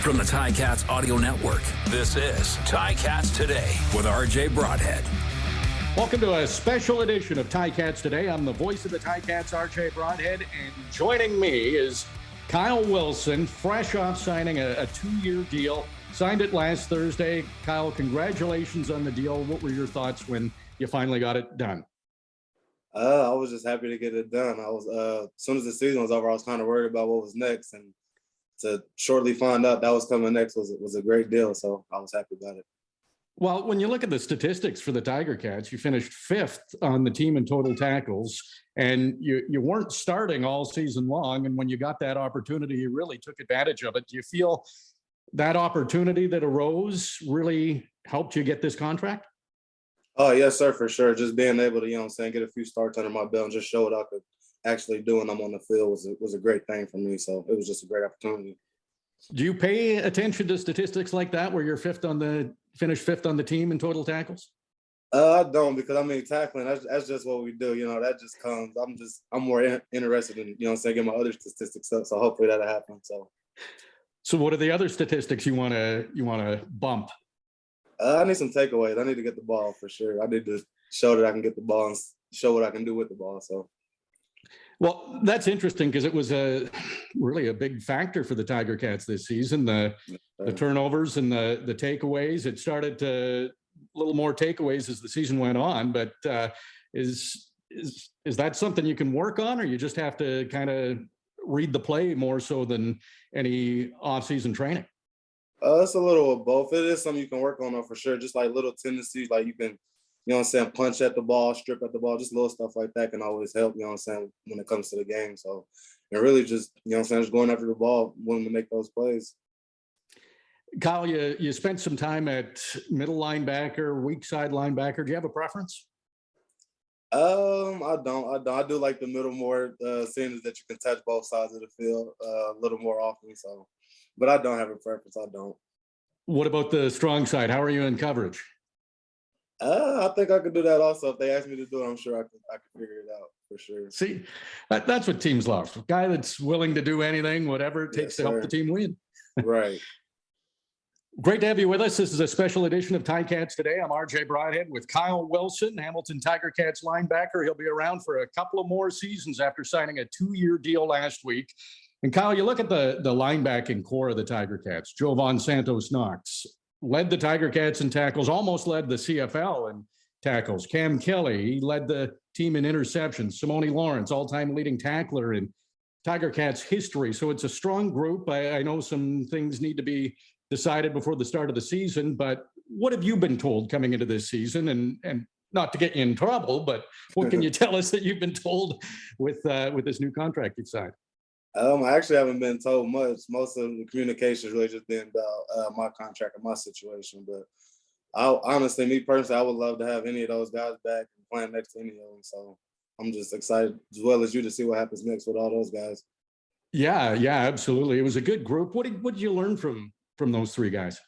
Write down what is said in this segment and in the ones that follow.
From the Ticats Audio Network, this is Ticats Today with RJ Broadhead. Welcome to a special edition of Ticats Today. I'm the voice of the Ticats, RJ Broadhead, and joining me is Kyle Wilson, fresh off signing a 2-year deal. Signed it last Thursday. Kyle, congratulations on the deal. What were your thoughts when you finally got it done? I was just happy to get it done. As soon as the season was over, I was kind of worried about what was next, and to shortly find out that was coming next was a great deal. So I was happy about it. Well, when you look at the statistics for the Tiger Cats, you finished 5th on the team in total tackles, and you weren't starting all season long. And when you got that opportunity, you really took advantage of it. Do you feel that opportunity that arose really helped you get this contract? Oh, yes, sir, for sure. Just being able to, get a few starts under my belt and just show what I could actually do when I'm on the field was a great thing for me. So it was just a great opportunity. Do you pay attention to statistics like that, where you're finished 5th on the team in total tackles? I don't, because tackling, that's just what we do. That just comes. I'm more interested in, getting my other statistics up. So hopefully that'll happen. So what are the other statistics you want to bump? I need some takeaways. I need to get the ball for sure. I need to show that I can get the ball and show what I can do with the ball. So. Well, that's interesting because it was really a big factor for the Tiger Cats this season. The turnovers and the takeaways. It started to a little more takeaways as the season went on. But is that something you can work on, or you just have to kind of read the play more so than any off-season training? It's a little of both. It is something you can work on though, for sure. Just like little tendencies, like you can, punch at the ball, strip at the ball, just little stuff like that can always help, when it comes to the game. So, and really just, just going after the ball, wanting to make those plays. Kyle, you spent some time at middle linebacker, weak side linebacker. Do you have a preference? I don't. I do like the middle more, seeing that you can touch both sides of the field a little more often. So, but I don't have a preference. I don't. What about the strong side? How are you in coverage? I think I could do that also. If they ask me to do it, I'm sure I could figure it out for sure. See, that's what teams love. A guy that's willing to do anything, whatever it takes to help the team win. Right. Great to have you with us. This is a special edition of Ticats Today. I'm RJ Broadhead with Kyle Wilson, Hamilton Tiger Cats linebacker. He'll be around for a couple of more seasons after signing a 2-year deal last week. And Kyle, you look at the linebacking core of the Tiger Cats. Jovan Santos-Knox led the Tiger Cats in tackles, almost led the CFL in tackles. Cam Kelly, he led the team in interceptions. Simone Lawrence, all-time leading tackler in Tiger Cats history. So it's a strong group. I know some things need to be decided before the start of the season, but what have you been told coming into this season? And not to get you in trouble, but what can you tell us that you've been told with this new contract you've signed? I actually haven't been told much. Most of the communication has really just been about my contract and my situation. But honestly, me personally, I would love to have any of those guys back and playing next to any of them. So I'm just excited, as well as you, to see what happens next with all those guys. Yeah, absolutely. It was a good group. What did you learn from those 3 guys?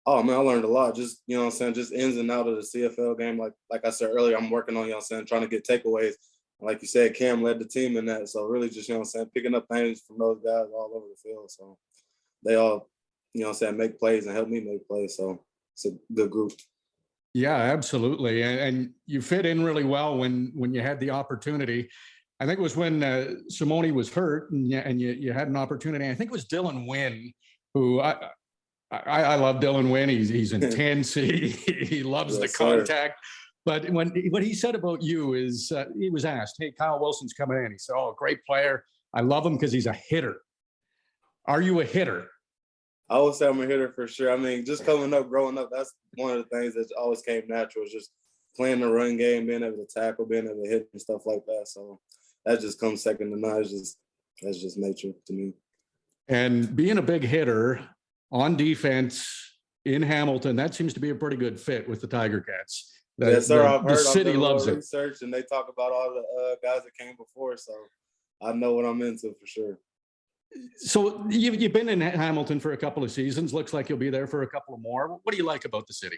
Oh man, I learned a lot. Just just ins and out of the CFL game. Like I said earlier, I'm working on trying to get takeaways. Like you said, Cam led the team in that. So really just, picking up things from those guys all over the field. So they all, make plays and help me make plays. So it's a good group. Yeah, absolutely. And you fit in really well when you had the opportunity. I think it was when Simone was hurt and you had an opportunity. I think it was Dylan Wynn, who I love Dylan Wynn. He's intense. He loves the contact. Sir. But what he said about you is he was asked, "Hey, Kyle Wilson's coming in." He said, "Oh, great player. I love him because he's a hitter." Are you a hitter? I would say I'm a hitter for sure. Just growing up, that's one of the things that always came natural, is just playing the run game, being able to tackle, being able to hit and stuff like that. So that just comes second to none. That's just nature to me. And being a big hitter on defense in Hamilton, that seems to be a pretty good fit with the Tiger Cats. Yes, sir. I've heard. The city loves it. Research, and they talk about all the guys that came before, so I know what I'm into for sure. So you've been in Hamilton for a couple of seasons. Looks like you'll be there for a couple of more. What do you like about the city?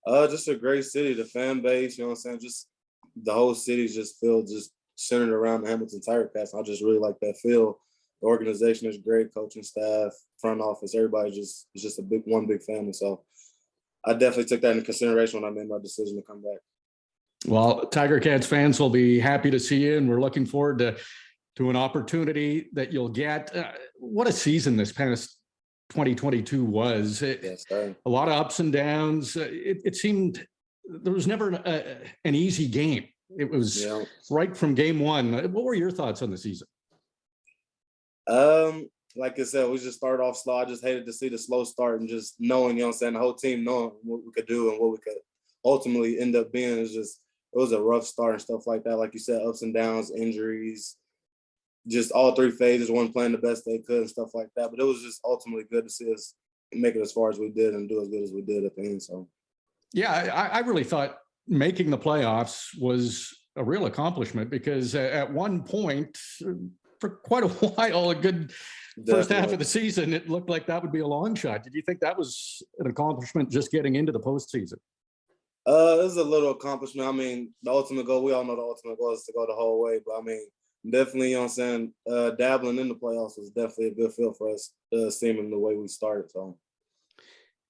Just a great city. The fan base, just the whole city just feels just centered around the Hamilton Tiger Cats. I just really like that feel. The organization is great, coaching staff, front office, everybody is just one big family. So I definitely took that into consideration when I made my decision to come back. Well, Tiger Cats fans will be happy to see you, and we're looking forward to an opportunity that you'll get. What a season this past 2022 was. Yes, sir. A lot of ups and downs. It seemed there was never an easy game. It was right from game one. What were your thoughts on the season? Like I said, we just started off slow. I just hated to see the slow start and just knowing, you know what I'm saying, the whole team knowing what we could do and what we could ultimately end up being. It was a rough start and stuff like that. Like you said, ups and downs, injuries, just all three phases, one playing the best they could and stuff like that. But it was just ultimately good to see us make it as far as we did and do as good as we did at the end. So, yeah, I really thought making the playoffs was a real accomplishment because at one point, for quite a while, a good first half of the season, it looked like that would be a long shot. Did you think that was an accomplishment just getting into the postseason? It was a little accomplishment. I mean, the ultimate goal, we all know the ultimate goal is to go the whole way. But, I mean, definitely, you know what I'm saying, dabbling in the playoffs was definitely a good feel for us, seeming the way we started. So,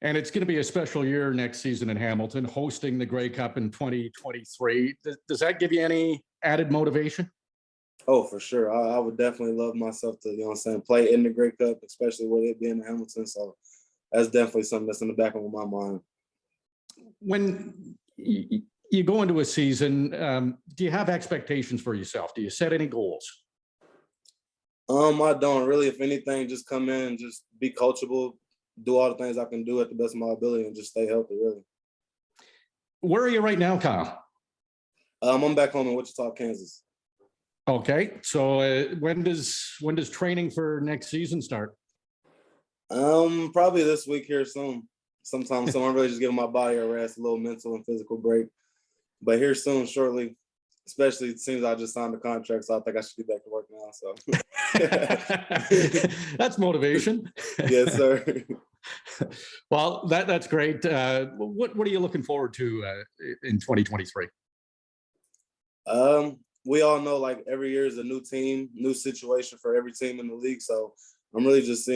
and it's going to be a special year next season in Hamilton, hosting the Grey Cup in 2023. Does that give you any added motivation? Oh, for sure. I would definitely love myself to, you know what I'm saying, play in the Grey Cup, especially with it being in Hamilton. So that's definitely something that's in the back of my mind. When you go into a season, do you have expectations for yourself? Do you set any goals? I don't really. If anything, just come in and just be coachable, do all the things I can do at the best of my ability, and just stay healthy, really. Where are you right now, Kyle? I'm back home in Wichita, Kansas. Okay. So when does training for next season start? Probably this week here soon. Sometime soon. I'm really just giving my body a rest, a little mental and physical break. But here soon, shortly, especially it seems I just signed the contract, so I think I should get back to work now. So that's motivation. Yes, sir. Well, that's great. What are you looking forward to in 2023? We all know like every year is a new team, new situation for every team in the league. So I'm really just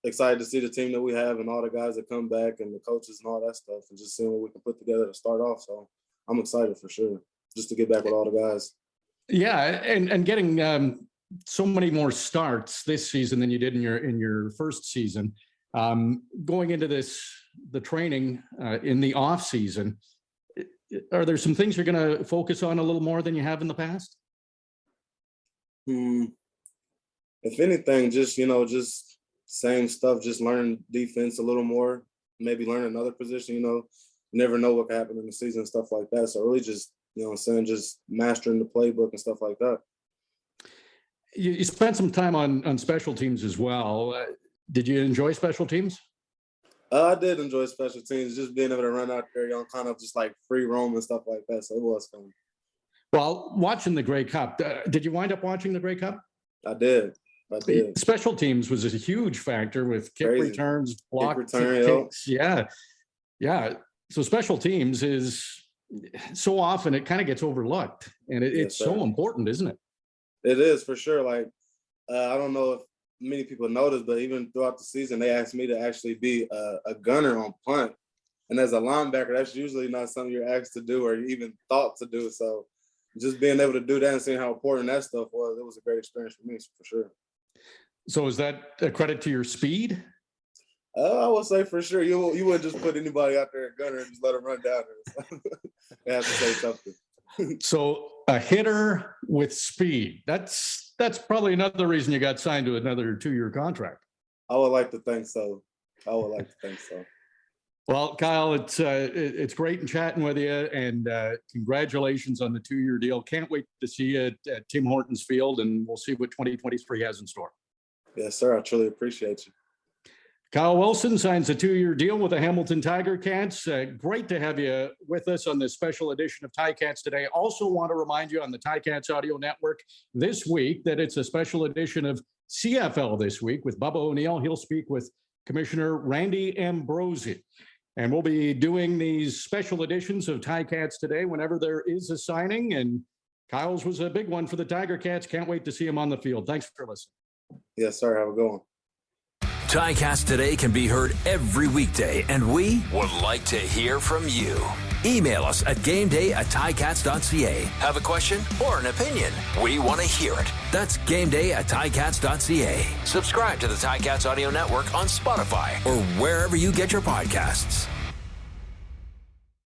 excited to see the team that we have and all the guys that come back and the coaches and all that stuff and just seeing what we can put together to start off. So I'm excited for sure, just to get back with all the guys. Yeah, and getting so many more starts this season than you did in your first season. Going into the training in the off season, are there some things you're going to focus on a little more than you have in the past? If anything, just same stuff, just learn defense a little more, maybe learn another position, you never know what can happen in the season and stuff like that. So really just, you know what I'm saying, just mastering the playbook and stuff like that. You spent some time on special teams as well. Did you enjoy special teams? I did enjoy special teams, just being able to run out there, kind of just like free roam and stuff like that. So it was fun. Well, watching the Grey Cup, did you wind up watching the Grey Cup? I did. Special teams was a huge factor with kick returns, blocked kicks. Yeah. So special teams is so often it kind of gets overlooked, and it's so important, isn't it? It is for sure. Like I don't know if many people notice, but even throughout the season, they asked me to actually be a gunner on punt. And as a linebacker, that's usually not something you're asked to do or even thought to do. So just being able to do that and seeing how important that stuff was, it was a great experience for me, for sure. So is that a credit to your speed? I would say for sure. You wouldn't just put anybody out there at gunner and just let them run down there. They have to say something. So a hitter with speed, that's probably another reason you got signed to another 2-year contract. I would like to think so. Well, Kyle, it's great in chatting with you, and congratulations on the 2-year deal. Can't wait to see you at Tim Hortons Field, and we'll see what 2023 has in store. Yes, sir. I truly appreciate you. Kyle Wilson signs a 2-year deal with the Hamilton Tiger Cats. Great to have you with us on this special edition of Ticats Today. Also want to remind you on the Ticats Audio Network this week that it's a special edition of CFL this week with Bubba O'Neill. He'll speak with Commissioner Randy Ambrosi. And we'll be doing these special editions of Ticats Today whenever there is a signing. And Kyle's was a big one for the Tiger Cats. Can't wait to see him on the field. Thanks for listening. Yes, sir. Have a good one. Ticats Today can be heard every weekday, and we would like to hear from you. Email us at gameday@ticats.ca. Have a question or an opinion? We want to hear it. That's gameday@ticats.ca. Subscribe to the Ticats Audio Network on Spotify or wherever you get your podcasts.